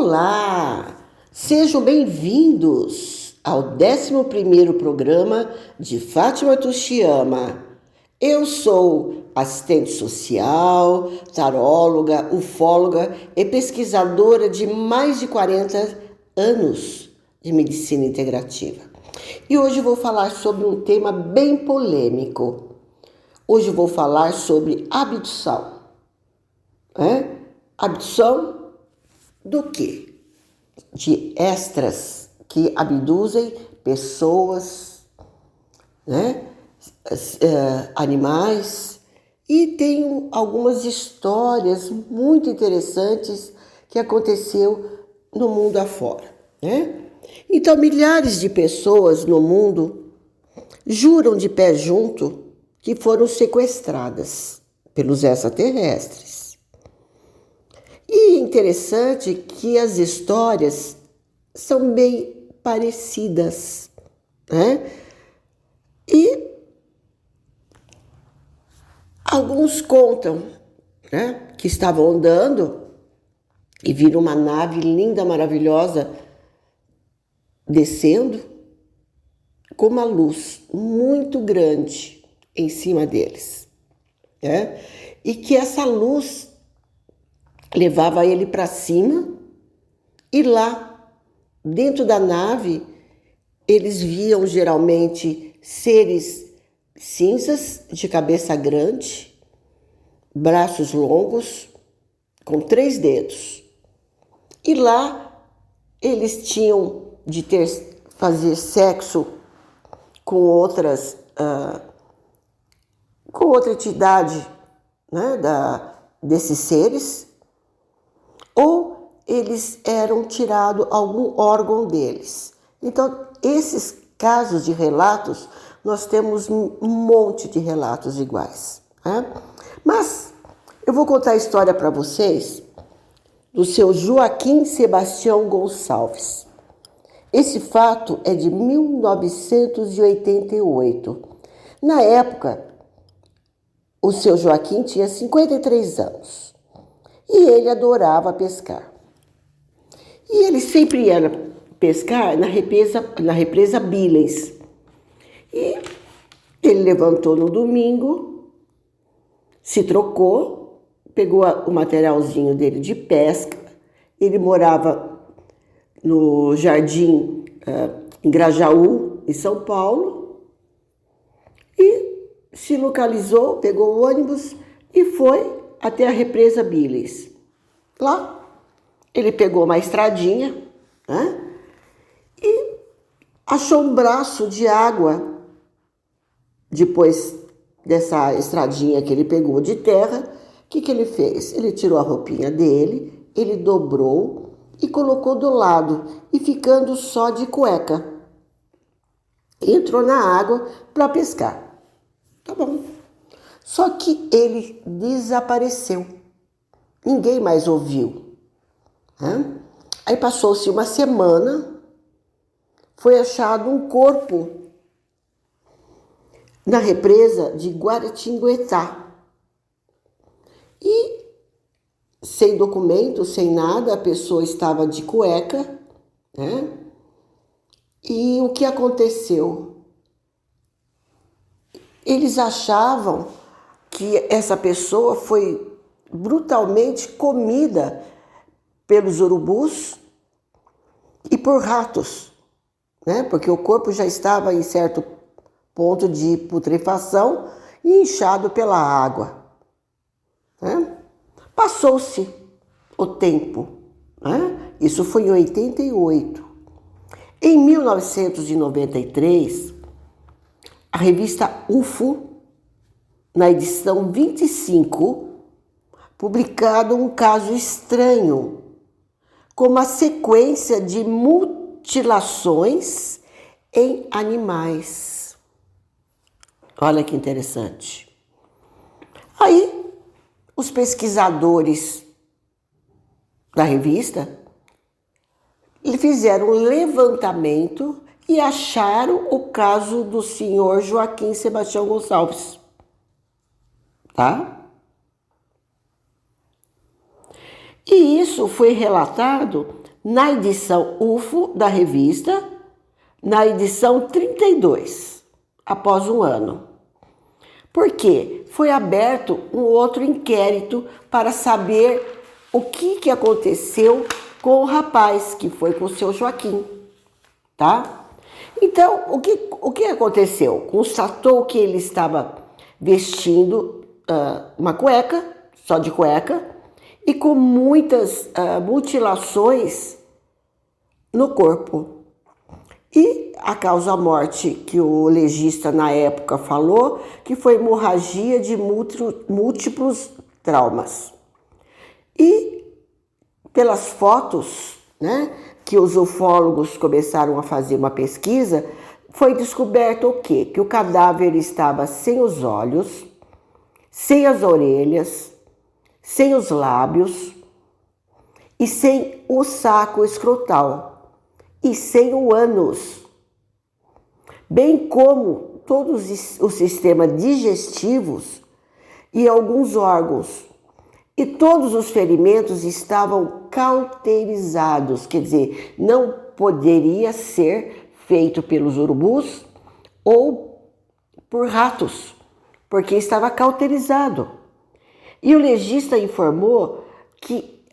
Olá! Sejam bem-vindos ao 11º programa de Fátima Tuxiama. Eu sou assistente social, taróloga, ufóloga e pesquisadora de mais de 40 anos de medicina integrativa. E hoje vou falar sobre um tema bem polêmico. Hoje vou falar sobre abdução. Abdução do quê? De extras que abduzem pessoas, animais, e tem algumas histórias muito interessantes que aconteceu no mundo afora. Então, milhares de pessoas no mundo juram de pé junto que foram sequestradas pelos extraterrestres. E é interessante que as histórias são bem parecidas, E alguns contam, que estavam andando e viram uma nave linda, maravilhosa, descendo com uma luz muito grande em cima deles, E que essa luz levava ele para cima e lá, dentro da nave, eles viam geralmente seres cinzas de cabeça grande, braços longos, com 3 dedos. E lá eles tinham de fazer sexo com outra entidade, desses seres, ou eles eram tirados algum órgão deles. Então, esses casos de relatos, nós temos um monte de relatos iguais. Mas eu vou contar a história para vocês do seu Joaquim Sebastião Gonçalves. Esse fato é de 1988. Na época, o seu Joaquim tinha 53 anos. E ele adorava pescar. E ele sempre ia pescar na represa Billens. E ele levantou no domingo, se trocou, pegou o materialzinho dele de pesca. Ele morava no Jardim, em Grajaú, em São Paulo. E se localizou, pegou o ônibus e foi até a represa Billens. Lá, ele pegou uma estradinha, e achou um braço de água. Depois dessa estradinha que ele pegou de terra, o que ele fez? Ele tirou a roupinha dele, ele dobrou e colocou do lado, e ficando só de cueca. Entrou na água para pescar. Tá bom. Só que ele desapareceu. Ninguém mais ouviu. Aí passou-se uma semana, foi achado um corpo na represa de Guaratinguetá. E, sem documento, sem nada, a pessoa estava de cueca, E o que aconteceu? Eles achavam que essa pessoa foi brutalmente comida pelos urubus e por ratos, Porque o corpo já estava em certo ponto de putrefação e inchado pela água, Passou-se o tempo, Isso foi em 88. Em 1993, a revista UFO, na edição 25, publicado um caso estranho, com uma sequência de mutilações em animais. Olha que interessante. Aí, os pesquisadores da revista fizeram um levantamento e acharam o caso do senhor Joaquim Sebastião Gonçalves. E isso foi relatado na edição UFO da revista, na edição 32, após um ano. Por quê? Foi aberto um outro inquérito para saber o que aconteceu com o rapaz, que foi com o seu Joaquim, tá? Então, o que aconteceu? Constatou que ele estava vestindo uma cueca, só de cueca, e com muitas mutilações no corpo. E a causa-morte que o legista na época falou que foi hemorragia de múltiplos traumas. E pelas fotos, né, que os ufólogos começaram a fazer uma pesquisa, foi descoberto o quê? Que o cadáver estava sem os olhos, sem as orelhas, sem os lábios e sem o saco escrotal e sem o ânus, bem como todos os sistemas digestivos e alguns órgãos. E todos os ferimentos estavam cauterizados, quer dizer, não poderia ser feito pelos urubus ou por ratos, porque estava cauterizado. E o legista informou que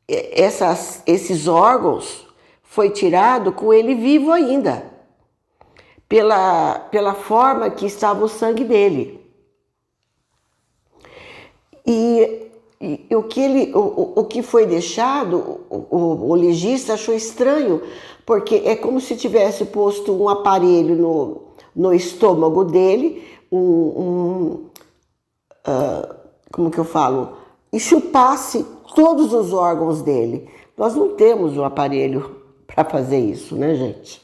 esses órgãos foi tirado com ele vivo ainda, pela forma que estava o sangue dele. E o que foi deixado, o legista achou estranho, porque é como se tivesse posto um aparelho no estômago dele, como que eu falo? E chupasse todos os órgãos dele. Nós não temos um aparelho para fazer isso, né, gente?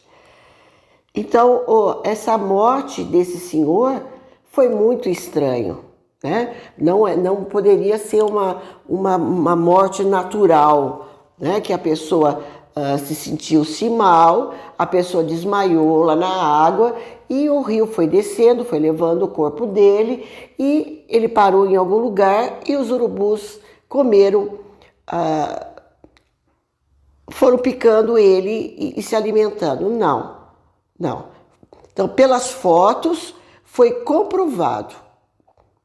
Então, essa morte desse senhor foi muito estranho, né? Não poderia ser uma morte natural, né? Que a pessoa se sentiu-se mal, a pessoa desmaiou lá na água e o rio foi descendo, foi levando o corpo dele e ele parou em algum lugar e os urubus comeram, foram picando ele e se alimentando. Não. Então, pelas fotos, foi comprovado,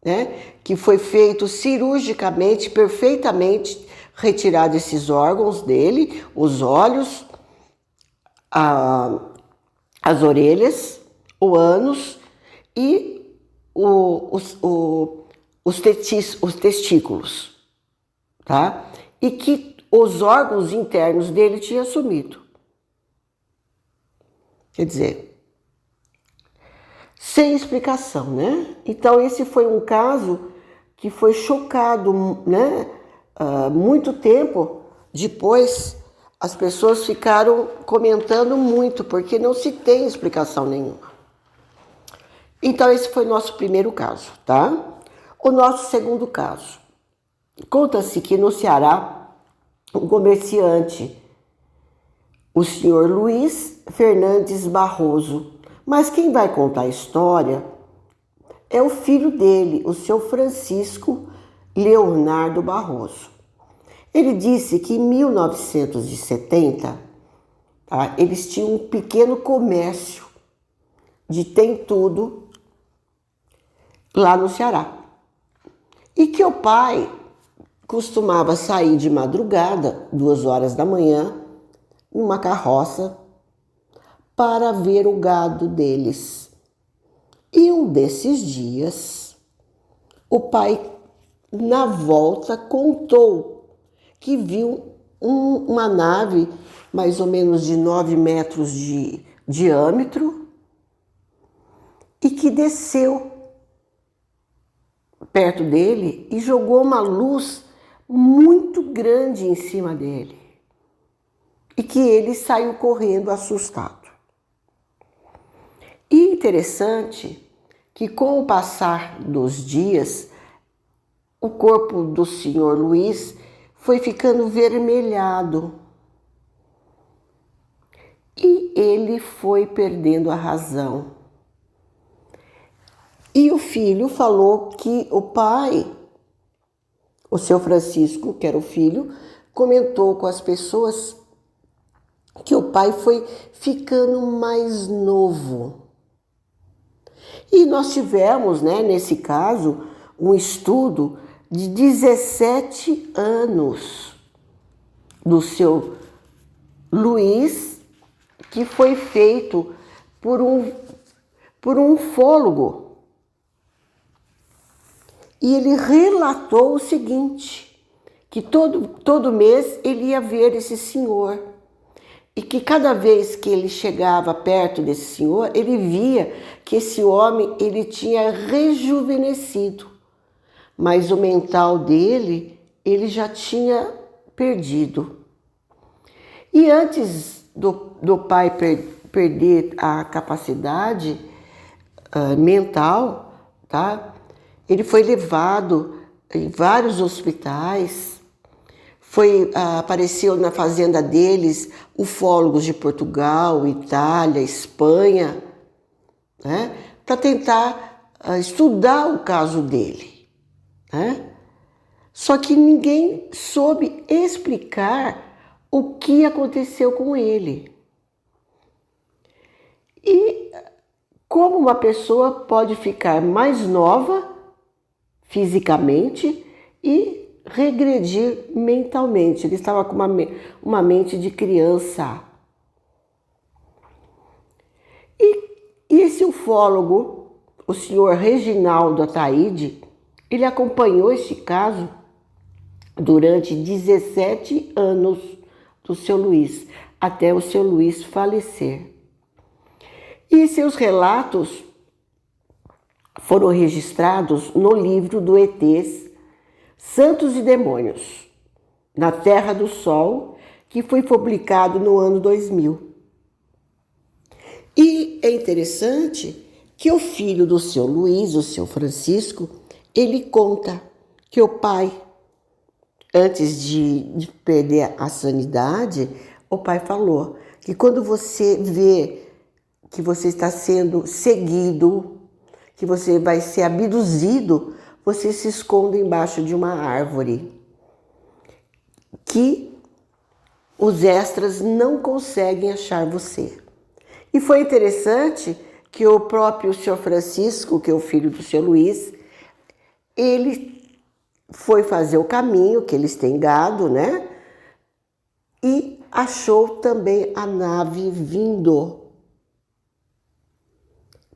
né, que foi feito cirurgicamente, perfeitamente retirado esses órgãos dele, os olhos, as orelhas, o ânus e os testículos, tá? E que os órgãos internos dele tinham sumido. Quer dizer, sem explicação, né? Então, esse foi um caso que foi chocado, né? Muito tempo depois, as pessoas ficaram comentando muito, porque não se tem explicação nenhuma. Então, esse foi o nosso primeiro caso, tá? O nosso segundo caso. Conta-se que no Ceará, um comerciante, o senhor Luiz Fernandes Barroso. Mas quem vai contar a história é o filho dele, o seu Francisco Leonardo Barroso. Ele disse que em 1970, tá, eles tinham um pequeno comércio de tem-tudo lá no Ceará. E que o pai costumava sair de madrugada, 2 horas da manhã, numa carroça, para ver o gado deles. E um desses dias, o pai, na volta, contou que viu uma nave mais ou menos de 9 metros de diâmetro e que desceu perto dele e jogou uma luz muito grande em cima dele. E que ele saiu correndo assustado. E interessante que com o passar dos dias, o corpo do senhor Luiz foi ficando vermelhado. E ele foi perdendo a razão. E o filho falou que o pai, o seu Francisco, que era o filho, comentou com as pessoas que o pai foi ficando mais novo. E nós tivemos, né, nesse caso, um estudo de 17 anos do seu Luiz, que foi feito por um ufólogo. E ele relatou o seguinte, que todo mês ele ia ver esse senhor. E que cada vez que ele chegava perto desse senhor, ele via que esse homem ele tinha rejuvenescido. Mas o mental dele, ele já tinha perdido. E antes do pai perder a capacidade mental, tá? Ele foi levado em vários hospitais, apareceu na fazenda deles ufólogos de Portugal, Itália, Espanha, né? Para tentar estudar o caso dele, né? Só que ninguém soube explicar o que aconteceu com ele. E como uma pessoa pode ficar mais nova fisicamente e regredir mentalmente. Ele estava com uma mente de criança. E esse ufólogo, o senhor Reginaldo Ataíde, ele acompanhou este caso durante 17 anos do seu Luiz, até o seu Luiz falecer. E seus relatos foram registrados no livro do ETs Santos e Demônios, na Terra do Sol, que foi publicado no ano 2000. E é interessante que o filho do seu Luiz, o seu Francisco, ele conta que o pai, antes de perder a sanidade, o pai falou que quando você vê que você está sendo seguido, que você vai ser abduzido, você se esconde embaixo de uma árvore, que os extras não conseguem achar você. E foi interessante que o próprio senhor Francisco, que é o filho do seu Luiz, ele foi fazer o caminho, que eles têm gado, né? E achou também a nave vindo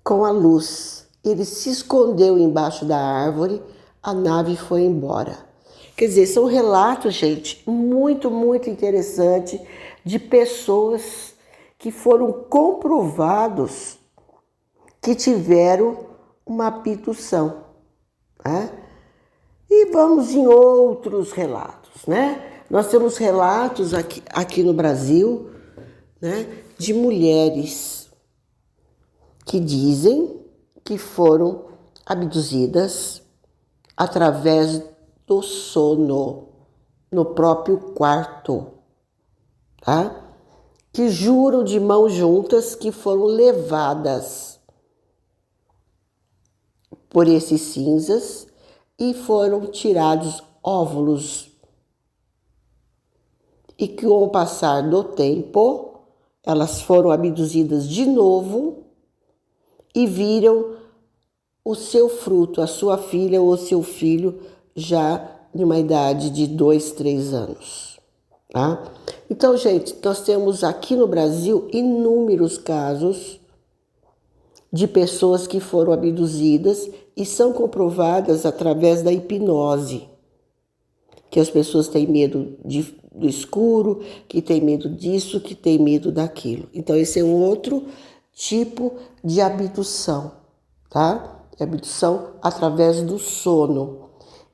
com a luz. Ele se escondeu embaixo da árvore, a nave foi embora. Quer dizer, são relatos, gente, muito, muito interessantes de pessoas que foram comprovados que tiveram uma abdução, né? E vamos em outros relatos, né? Nós temos relatos aqui no Brasil, né, de mulheres que dizem que foram abduzidas através do sono, no próprio quarto, tá? Que juram de mãos juntas que foram levadas por esses cinzas e foram tirados óvulos. E que com o passar do tempo, elas foram abduzidas de novo e viram o seu fruto, a sua filha ou o seu filho, já em uma idade de 2, 3 anos. Tá? Então, gente, nós temos aqui no Brasil inúmeros casos de pessoas que foram abduzidas e são comprovadas através da hipnose. Que as pessoas têm medo do escuro, que têm medo disso, que têm medo daquilo. Então, esse é um outro tipo de abdução, tá? Abdução através do sono.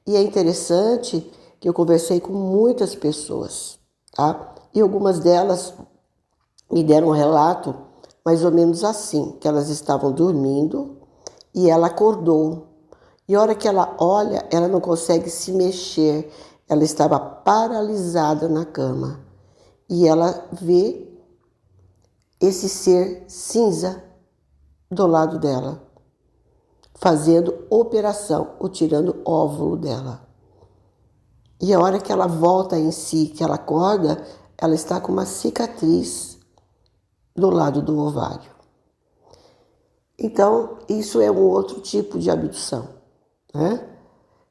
E é interessante que eu conversei com muitas pessoas, tá? E algumas delas me deram um relato mais ou menos assim, que elas estavam dormindo e ela acordou. E a hora que ela olha, ela não consegue se mexer. Ela estava paralisada na cama. E ela vê esse ser cinza do lado dela, fazendo operação, ou tirando óvulo dela. E a hora que ela volta em si, que ela acorda, ela está com uma cicatriz do lado do ovário. Então, isso é um outro tipo de abdução, né?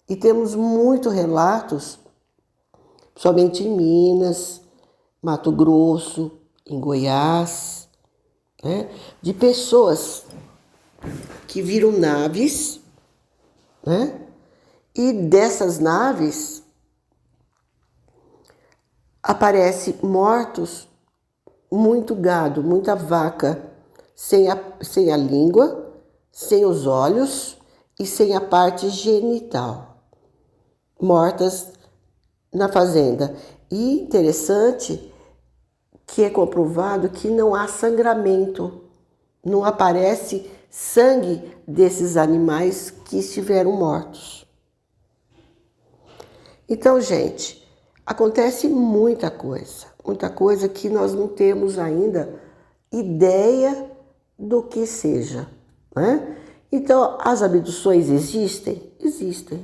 E temos muitos relatos, somente em Minas, Mato Grosso, em Goiás, né? De pessoas que viram naves, né? E dessas naves aparece mortos, muito gado, muita vaca, sem a língua, sem os olhos e sem a parte genital, mortas na fazenda. E interessante que é comprovado que não há sangramento, não aparece sangue desses animais que estiveram mortos. Então, gente, acontece muita coisa que nós não temos ainda ideia do que seja, né? Então, as abduções existem? Existem.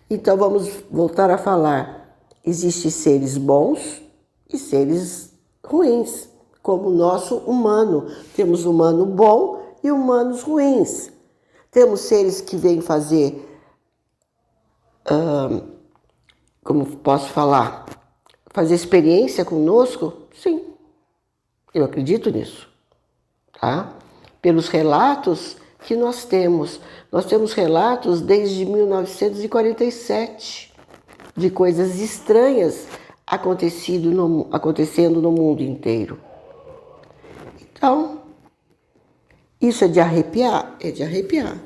Então, vamos voltar a falar. Existem seres bons e seres ruins, como o nosso humano. Temos humano bom e humanos ruins. Temos seres que vêm fazer, como posso falar, fazer experiência conosco? Sim, eu acredito nisso, tá? Pelos relatos que nós temos. Nós temos relatos desde 1947 de coisas estranhas acontecendo no mundo inteiro. Então, isso é de arrepiar? É de arrepiar.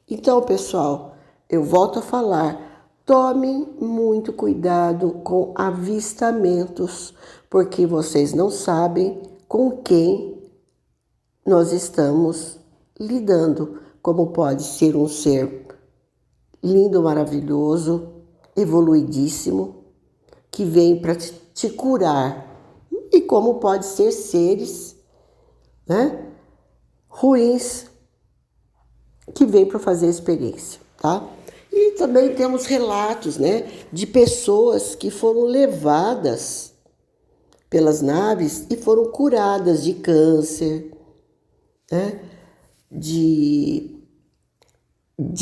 Então, pessoal, eu volto a falar, tomem muito cuidado com avistamentos, porque vocês não sabem com quem nós estamos lidando, como pode ser um ser lindo, maravilhoso, evoluidíssimo, que vem para te curar, e como pode ser seres, né, ruins, que vêm para fazer experiência, tá? E também temos relatos, né, de pessoas que foram levadas pelas naves e foram curadas de câncer, né, de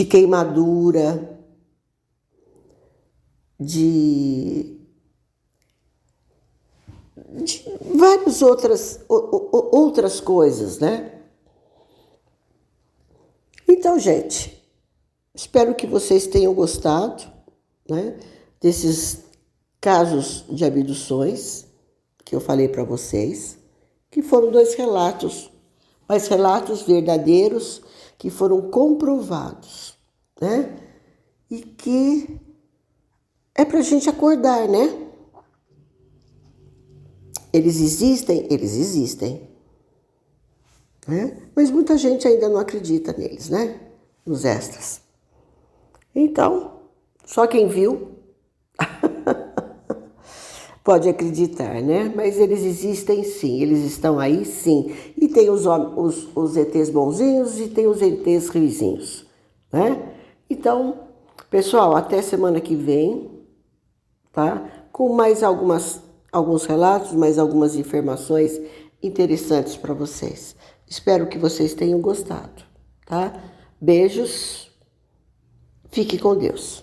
queimadura, de várias outras coisas, né? Então, gente, espero que vocês tenham gostado, né, desses casos de abduções que eu falei para vocês, que foram 2 relatos, mas relatos verdadeiros que foram comprovados, né? E que é para a gente acordar, né? Eles existem, né? Mas muita gente ainda não acredita neles, né? Nos extras. Então, só quem viu pode acreditar, né? Mas eles existem sim, eles estão aí sim. E tem os ETs bonzinhos e tem os ETs ruizinhos, né? Então, pessoal, até semana que vem, tá? Com mais alguns relatos, mais algumas informações interessantes para vocês. Espero que vocês tenham gostado, tá? Beijos, fique com Deus.